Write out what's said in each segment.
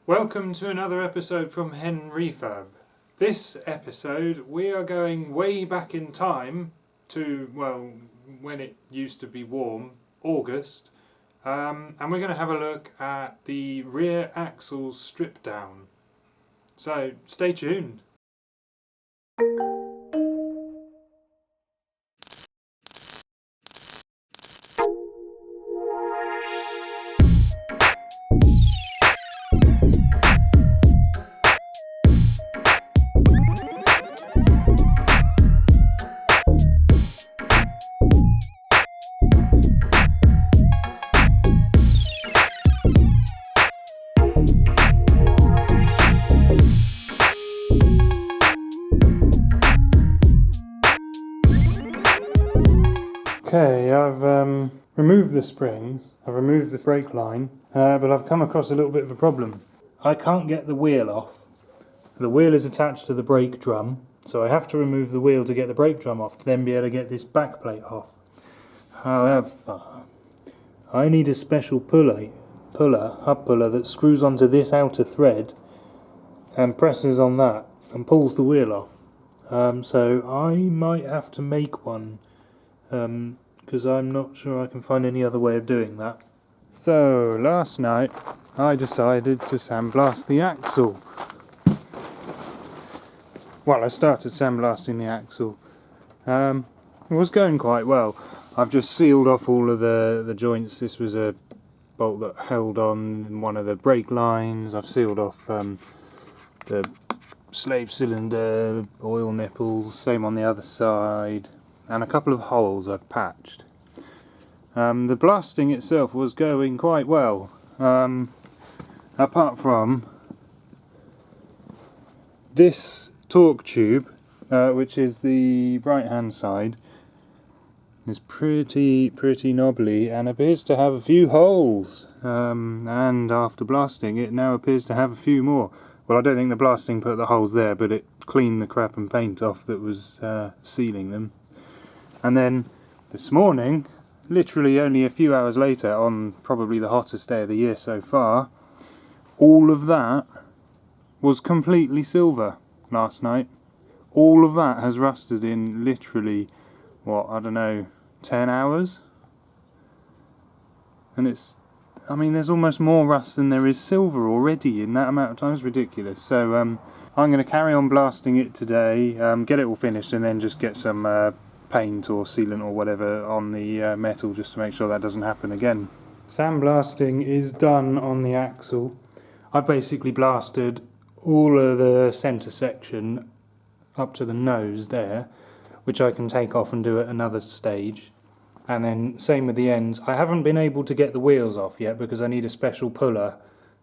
Welcome to another episode from HenRefurb. This episode we are going way back in time to, well, when it used to be warm, August, and we're going to have a look at the rear axle strip down. So stay tuned. Okay, I've removed the springs, I've removed the brake line, but I've come across a little bit of a problem. I can't get the wheel off. The wheel is attached to the brake drum, so I have to remove the wheel to get the brake drum off to then be able to get this back plate off. However, I need a special hub puller that screws onto this outer thread and presses on that and pulls the wheel off. So I might have to make one. Because I'm not sure I can find any other way of doing that. So last night I decided to sandblast the axle. Well, I started sandblasting the axle. It was going quite well. I've just sealed off all of the joints. This was a bolt that held on one of the brake lines. I've sealed off the slave cylinder, oil nipples, same on the other side. And a couple of holes I've patched. The blasting itself was going quite well, apart from this torque tube, which is the right hand side, is pretty knobbly and appears to have a few holes, and after blasting it now appears to have a few more. Well, I don't think the blasting put the holes there, but it cleaned the crap and paint off that was sealing them. And then this morning, literally only a few hours later, on probably the hottest day of the year so far, all of that was completely silver last night. All of that has rusted in literally, what, I don't know, 10 hours? And it's, I mean, there's almost more rust than there is silver already in that amount of time. It's ridiculous. So I'm going to carry on blasting it today, get it all finished, and then just get some paint or sealant or whatever on the metal just to make sure that doesn't happen again. Sandblasting is done on the axle. I've basically blasted all of the centre section up to the nose there, which I can take off and do at another stage. And then same with the ends. I haven't been able to get the wheels off yet because I need a special puller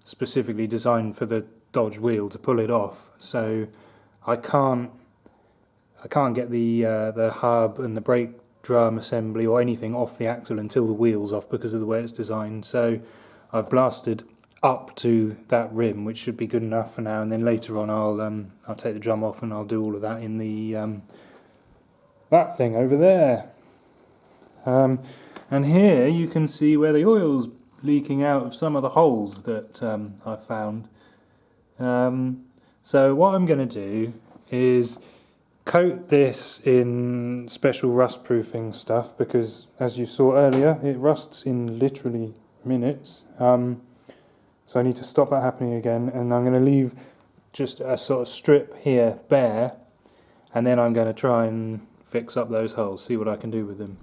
specifically designed for the Dodge wheel to pull it off. So I can't get the hub and the brake drum assembly or anything off the axle until the wheel's off because of the way it's designed. So I've blasted up to that rim, which should be good enough for now, and then later on I'll take the drum off and I'll do all of that in the that thing over there. And here you can see where the oil's leaking out of some of the holes that I found. So what I'm going to do is coat this in special rust proofing stuff because, as you saw earlier, it rusts in literally minutes. So I need to stop that happening again, and I'm going to leave just a sort of strip here bare, and then I'm going to try and fix up those holes, see what I can do with them.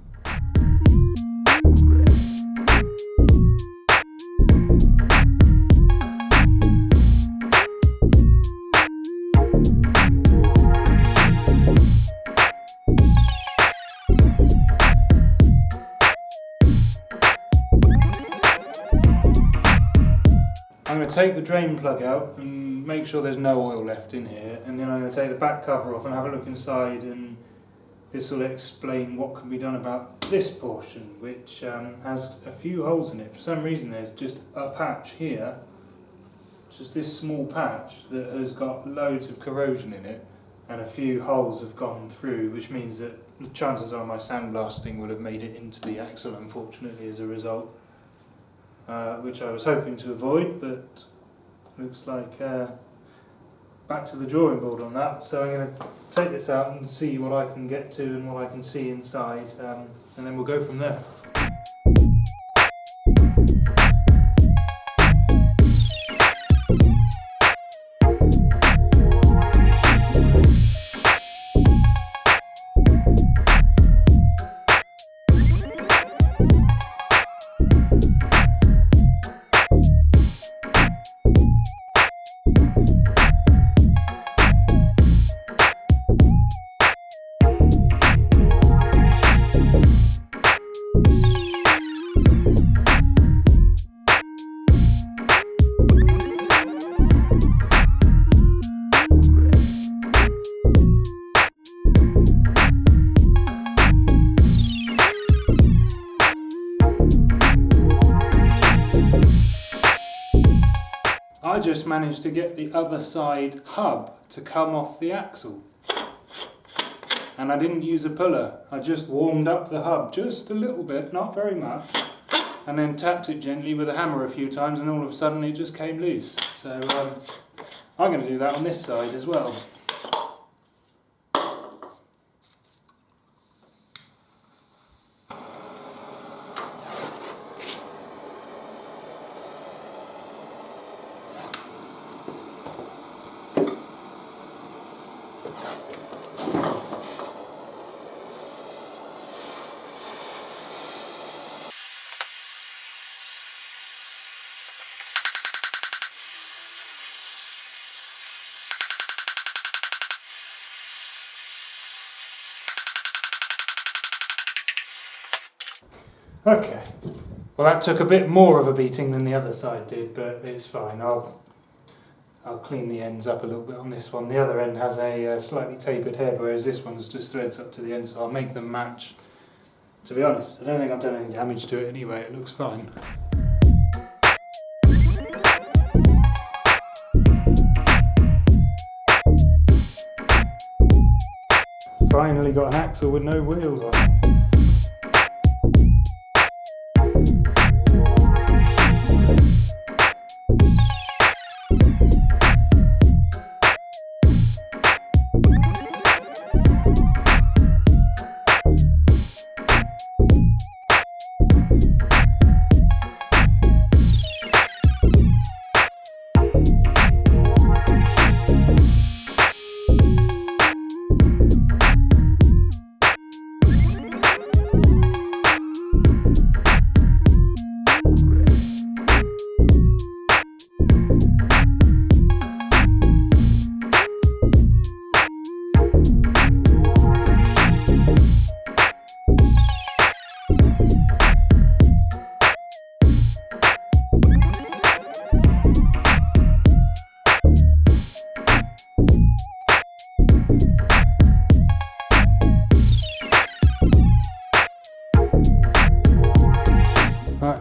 I'm going to take the drain plug out and make sure there's no oil left in here, and then I'm going to take the back cover off and have a look inside, and this will explain what can be done about this portion, which has a few holes in it. For some reason there's just a patch here, just this small patch that has got loads of corrosion in it, and a few holes have gone through, which means that the chances are my sandblasting will have made it into the axle, unfortunately, as a result. Which I was hoping to avoid, but looks like back to the drawing board on that. So I'm going to take this out and see what I can get to and what I can see inside, and then we'll go from there. I just managed to get the other side hub to come off the axle, and I didn't use a puller. I just warmed up the hub just a little bit, not very much, and then tapped it gently with a hammer a few times, and all of a sudden it just came loose. So I'm going to do that on this side as well. Okay, well that took a bit more of a beating than the other side did, but it's fine. I'll clean the ends up a little bit on this one. The other end has a slightly tapered head, whereas this one's just threads up to the end, so I'll make them match. To be honest, I don't think I've done any damage to it anyway, it looks fine. Finally got an axle with no wheels on it.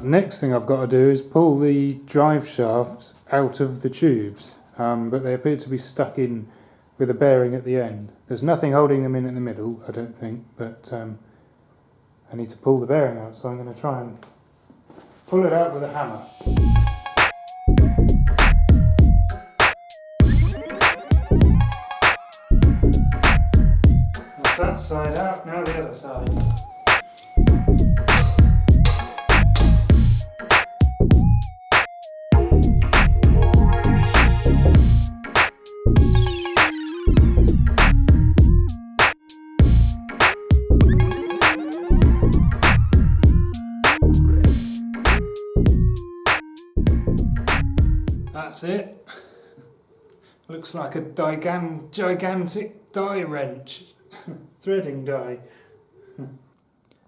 Next thing I've got to do is pull the drive shafts out of the tubes, but they appear to be stuck in with a bearing at the end. There's nothing holding them in the middle, I don't think, but I need to pull the bearing out, so I'm going to try and pull it out with a hammer. That's that side out, now the other side. That's it. Looks like a gigantic die wrench. Threading die.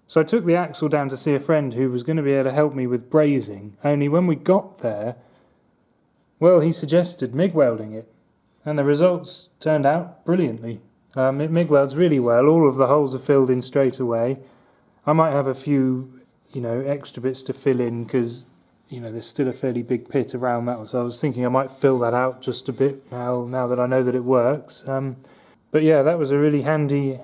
So I took the axle down to see a friend who was going to be able to help me with brazing, only when we got there, well, he suggested MIG welding it, and the results turned out brilliantly. It MIG welds really well, all of the holes are filled in straight away. I might have a few, extra bits to fill in because there's still a fairly big pit around that, so I was thinking I might fill that out just a bit now that I know that it works. But yeah, that was a really handy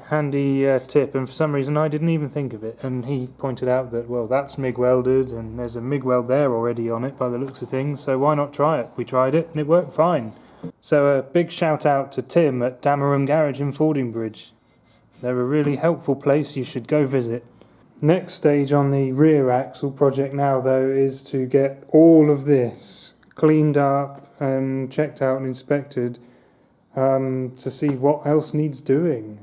tip, and for some reason I didn't even think of it. And he pointed out that, well, that's MIG welded, and there's a MIG weld there already on it by the looks of things, so why not try it? We tried it, and it worked fine. So a big shout out to Tim at Dameron Garage in Fordingbridge. They're a really helpful place, you should go visit. Next stage on the rear axle project now, though, is to get all of this cleaned up and checked out and inspected, to see what else needs doing.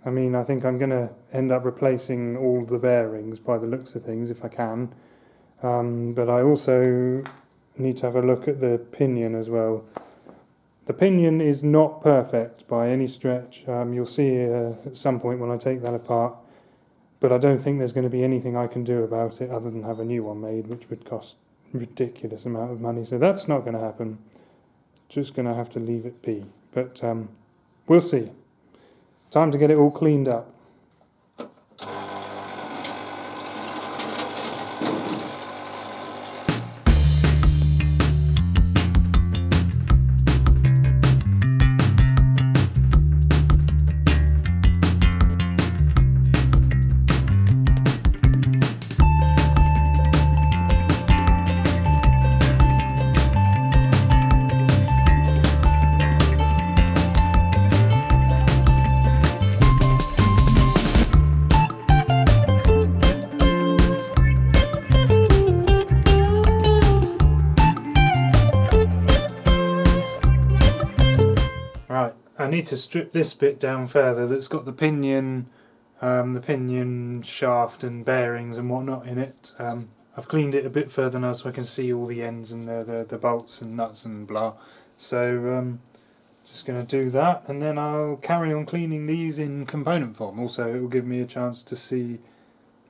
I mean, I think I'm going to end up replacing all the bearings by the looks of things if I can, but I also need to have a look at the pinion as well. The pinion is not perfect by any stretch. You'll see at some point when I take that apart, but I don't think there's going to be anything I can do about it other than have a new one made, which would cost a ridiculous amount of money, so that's not going to happen. Just going to have to leave it be. But we'll see. Time to get it all cleaned up. I need to strip this bit down further that's got the pinion shaft and bearings and whatnot in it. I've cleaned it a bit further now so I can see all the ends and the bolts and nuts and blah. So just going to do that, and then I'll carry on cleaning these in component form. Also, it will give me a chance to see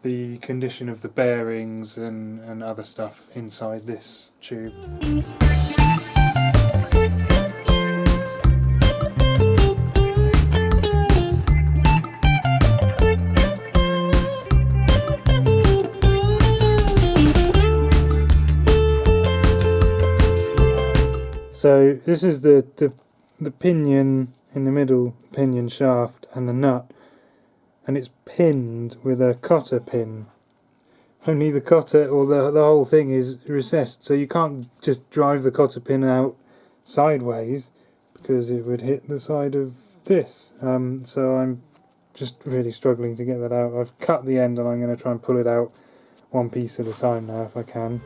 the condition of the bearings and other stuff inside this tube. So this is the pinion in the middle, pinion shaft, and the nut, and it's pinned with a cotter pin. Only the cotter, or the whole thing, is recessed, so you can't just drive the cotter pin out sideways because it would hit the side of this. So I'm just really struggling to get that out. I've cut the end and I'm going to try and pull it out one piece at a time now if I can.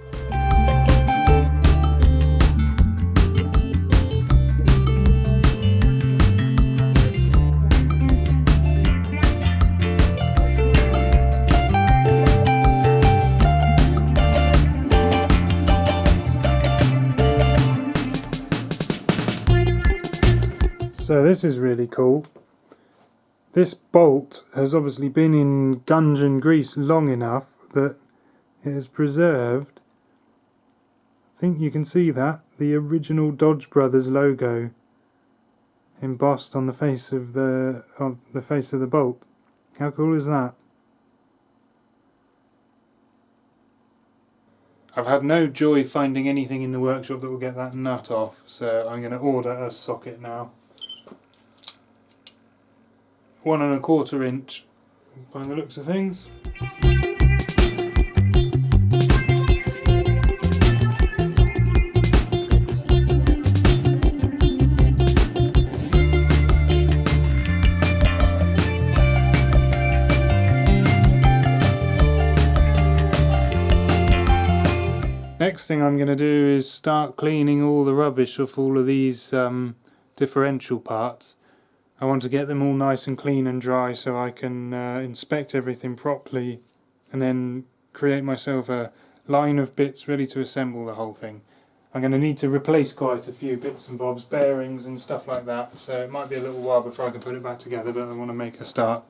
So this is really cool. This bolt has obviously been in gungeon grease long enough that it has preserved, I think you can see that, the original Dodge Brothers logo embossed on the face of the bolt. How cool is that? I've had no joy finding anything in the workshop that will get that nut off, so I'm going to order a socket now. 1 1/4 inch by the looks of things. Next thing I'm going to do is start cleaning all the rubbish off all of these differential parts. I want to get them all nice and clean and dry so I can inspect everything properly and then create myself a line of bits ready to assemble the whole thing. I'm going to need to replace quite a few bits and bobs, bearings and stuff like that, so it might be a little while before I can put it back together, but I want to make a start.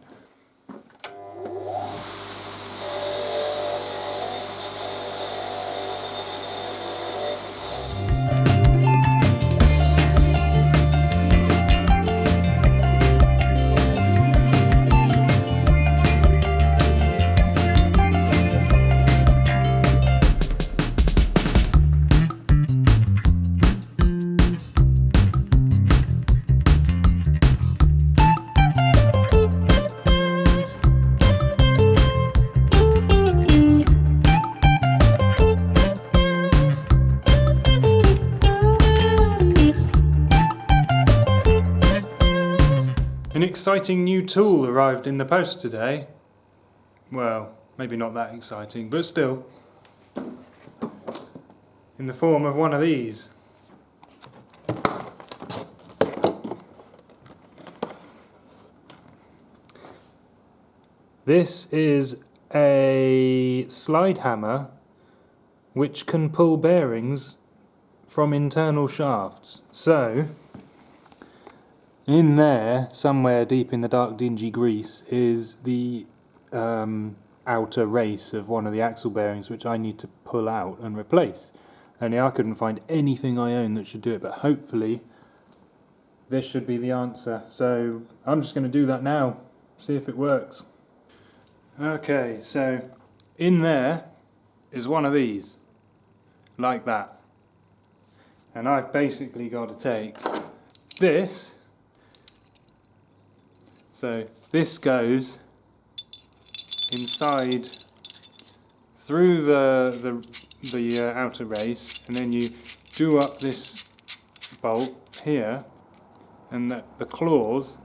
exciting new tool arrived in the post today. Well, maybe not that exciting, but still. In the form of one of these. This is a slide hammer which can pull bearings from internal shafts. So, in there, somewhere deep in the dark dingy grease, is the outer race of one of the axle bearings which I need to pull out and replace. Only I couldn't find anything I own that should do it, but hopefully this should be the answer. So I'm just going to do that now, see if it works. Okay, so in there is one of these, like that. And I've basically got to take this, so this goes inside through the outer race, and then you do up this bolt here, and the claws,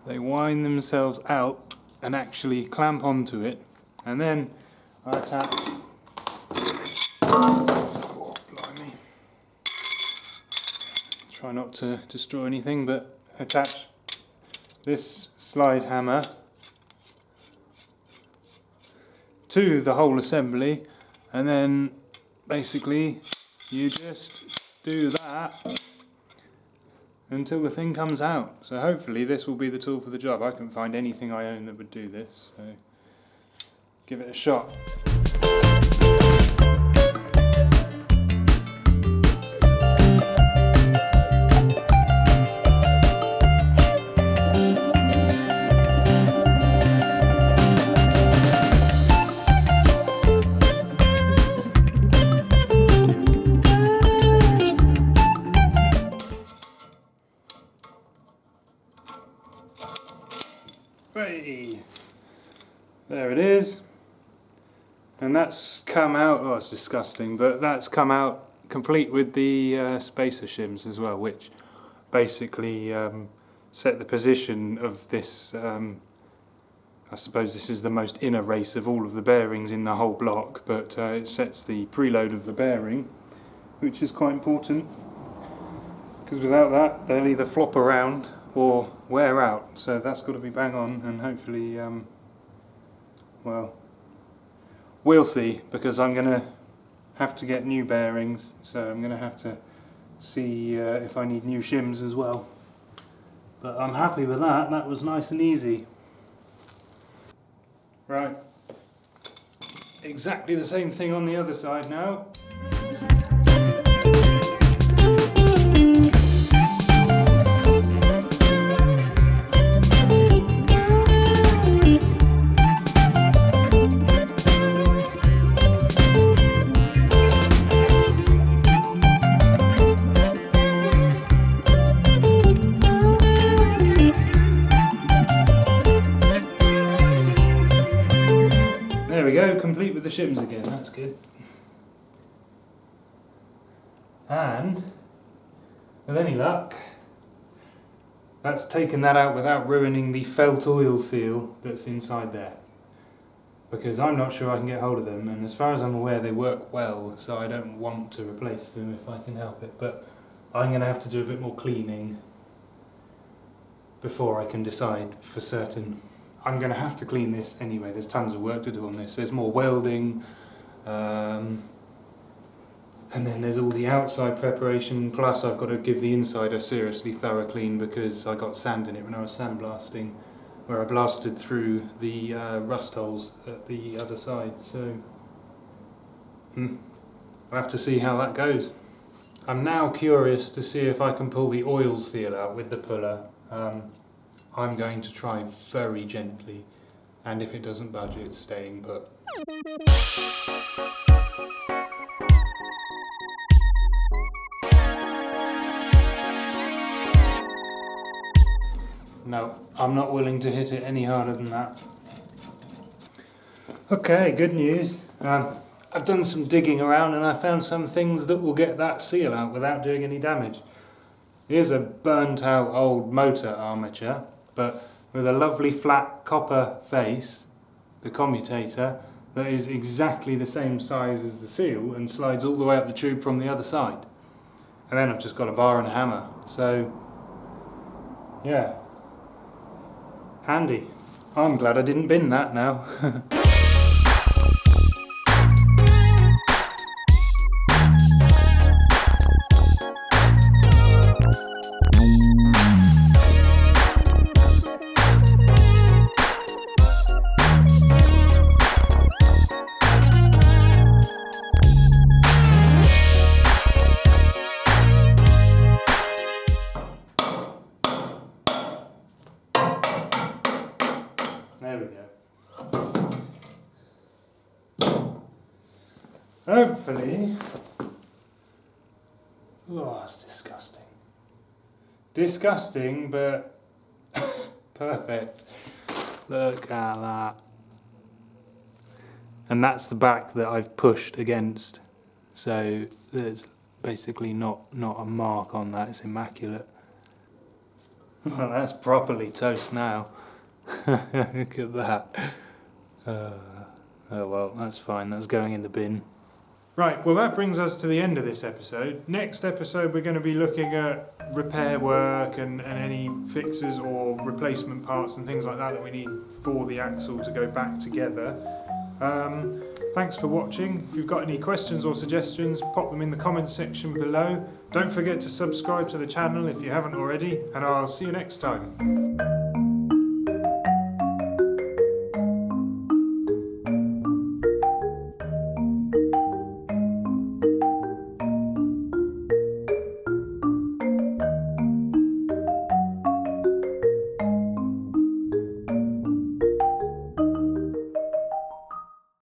they wind themselves out and actually clamp onto it, and then I attach, oh, blimey, try not to destroy anything, but attach this slide hammer to the whole assembly, and then basically you just do that until the thing comes out. So hopefully this will be the tool for the job. I couldn't find anything I own that would do this, so give it a shot. Hey, there it is, and that's come out, oh it's disgusting, but that's come out complete with the spacer shims as well, which basically set the position of this, I suppose this is the most inner race of all of the bearings in the whole block, but it sets the preload of the bearing, which is quite important, because without that they'll either flop around or wear out, so that's got to be bang on, and hopefully, well, we'll see, because I'm going to have to get new bearings, so I'm going to have to see if I need new shims as well. But I'm happy with that, that was nice and easy. Right, exactly the same thing on the other side now. There we go, complete with the shims again, that's good. And, with any luck, that's taken that out without ruining the felt oil seal that's inside there. Because I'm not sure I can get hold of them, and as far as I'm aware they work well, so I don't want to replace them if I can help it. But I'm going to have to do a bit more cleaning before I can decide for certain. I'm going to have to clean this anyway, there's tons of work to do on this. There's more welding, and then there's all the outside preparation, plus I've got to give the inside a seriously thorough clean because I got sand in it when I was sandblasting, where I blasted through the rust holes at the other side, so I'll have to see how that goes. I'm now curious to see if I can pull the oil seal out with the puller. I'm going to try very gently, and if it doesn't budge, it's staying put. No, I'm not willing to hit it any harder than that. Okay, good news. I've done some digging around and I found some things that will get that seal out without doing any damage. Here's a burnt out old motor armature, but with a lovely flat copper face, the commutator, that is exactly the same size as the seal and slides all the way up the tube from the other side. And then I've just got a bar and a hammer, so yeah, handy. I'm glad I didn't bin that now. There we go. Hopefully... Oh, it's disgusting. Disgusting, but perfect. Look at that. And that's the back that I've pushed against. So there's basically not a mark on that, it's immaculate. Well, that's properly toast now. Look at that. Oh well, that's fine, that's going in the bin. Right, well that brings us to the end of this episode. Next episode we're going to be looking at repair work and any fixes or replacement parts and things like that we need for the axle to go back together. Thanks for watching. If you've got any questions or suggestions, pop them in the comments section below. Don't forget to subscribe to the channel if you haven't already, and I'll see you next time.